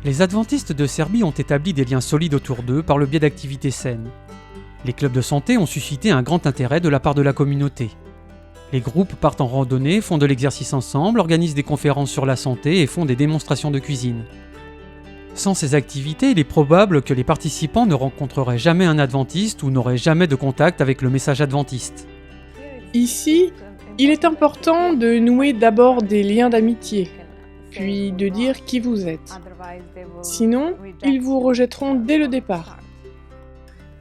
Les adventistes de Serbie ont établi des liens solides autour d'eux par le biais d'activités saines. Les clubs de santé ont suscité un grand intérêt de la part de la communauté. Les groupes partent en randonnée, font de l'exercice ensemble, organisent des conférences sur la santé et font des démonstrations de cuisine. Sans ces activités, il est probable que les participants ne rencontreraient jamais un adventiste ou n'auraient jamais de contact avec le message adventiste. Ici, il est important de nouer d'abord des liens d'amitié, puis de dire qui vous êtes. Sinon, ils vous rejetteront dès le départ.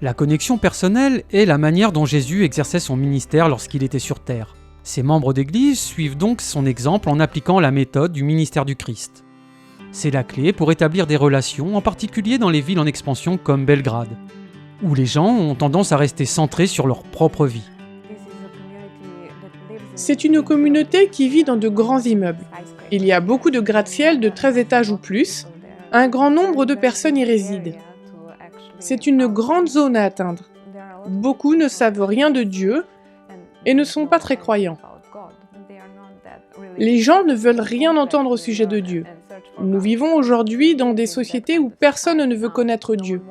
La connexion personnelle est la manière dont Jésus exerçait son ministère lorsqu'il était sur terre. Ses membres d'Église suivent donc son exemple en appliquant la méthode du ministère du Christ. C'est la clé pour établir des relations, en particulier dans les villes en expansion comme Belgrade, où les gens ont tendance à rester centrés sur leur propre vie. C'est une communauté qui vit dans de grands immeubles. Il y a beaucoup de gratte-ciel de 13 étages ou plus. Un grand nombre de personnes y résident. C'est une grande zone à atteindre. Beaucoup ne savent rien de Dieu et ne sont pas très croyants. Les gens ne veulent rien entendre au sujet de Dieu. Nous vivons aujourd'hui dans des sociétés où personne ne veut connaître Dieu.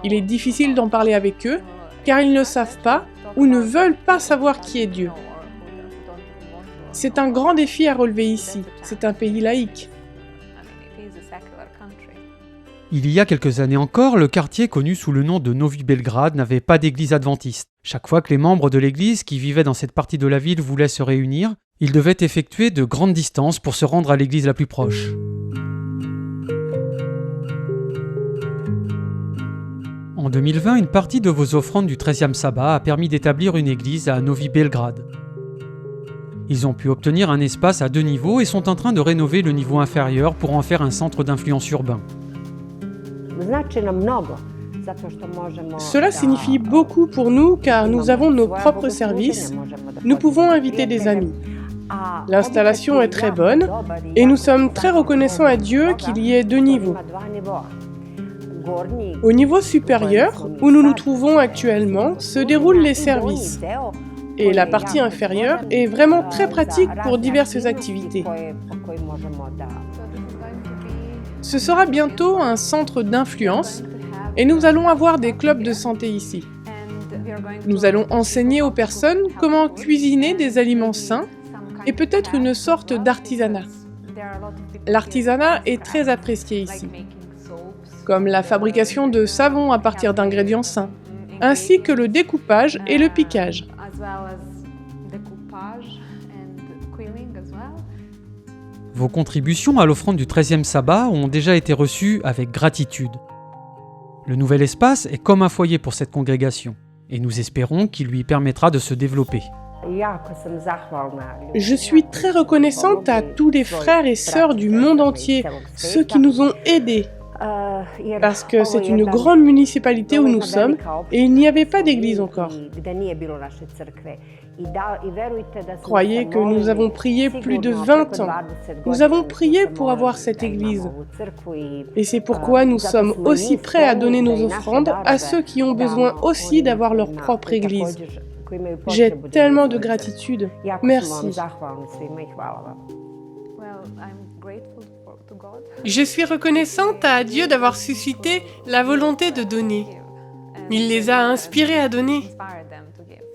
Il est difficile d'en parler avec eux car ils ne savent pas ou ne veulent pas savoir qui est Dieu. C'est un grand défi à relever ici. C'est un pays laïque. Il y a quelques années encore, le quartier connu sous le nom de Novi Belgrade n'avait pas d'église adventiste. Chaque fois que les membres de l'église qui vivaient dans cette partie de la ville voulaient se réunir, ils devaient effectuer de grandes distances pour se rendre à l'église la plus proche. En 2020, une partie de vos offrandes du 13e sabbat a permis d'établir une église à Novi Belgrade. Ils ont pu obtenir un espace à 2 niveaux et sont en train de rénover le niveau inférieur pour en faire un centre d'influence urbain. Cela signifie beaucoup pour nous car nous avons nos propres services. Nous pouvons inviter des amis. L'installation est très bonne et nous sommes très reconnaissants à Dieu qu'il y ait 2 niveaux. Au niveau supérieur, où nous nous trouvons actuellement, se déroulent les services. Et la partie inférieure est vraiment très pratique pour diverses activités. Ce sera bientôt un centre d'influence et nous allons avoir des clubs de santé ici. Nous allons enseigner aux personnes comment cuisiner des aliments sains et peut-être une sorte d'artisanat. L'artisanat est très apprécié ici, comme la fabrication de savons à partir d'ingrédients sains, ainsi que le découpage et le piquage. Vos contributions à l'offrande du 13e sabbat ont déjà été reçues avec gratitude. Le nouvel espace est comme un foyer pour cette congrégation, et nous espérons qu'il lui permettra de se développer. Je suis très reconnaissante à tous les frères et sœurs du monde entier, ceux qui nous ont aidés. Parce que c'est une grande municipalité où nous sommes et il n'y avait pas d'église encore. Croyez que nous avons prié plus de 20 ans. Nous avons prié pour avoir cette église. Et c'est pourquoi nous sommes aussi prêts à donner nos offrandes à ceux qui ont besoin aussi d'avoir leur propre église. J'ai tellement de gratitude. Merci. Je suis reconnaissante à Dieu d'avoir suscité la volonté de donner. Il les a inspirés à donner.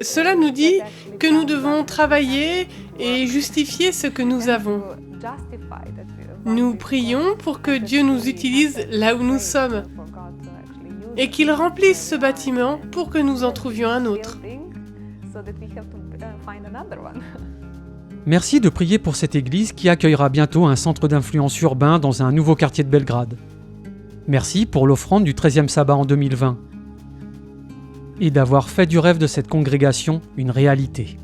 Cela nous dit que nous devons travailler et justifier ce que nous avons. Nous prions pour que Dieu nous utilise là où nous sommes et qu'il remplisse ce bâtiment pour que nous en trouvions un autre. Merci de prier pour cette église qui accueillera bientôt un centre d'influence urbain dans un nouveau quartier de Belgrade. Merci pour l'offrande du 13e sabbat en 2020 et d'avoir fait du rêve de cette congrégation une réalité.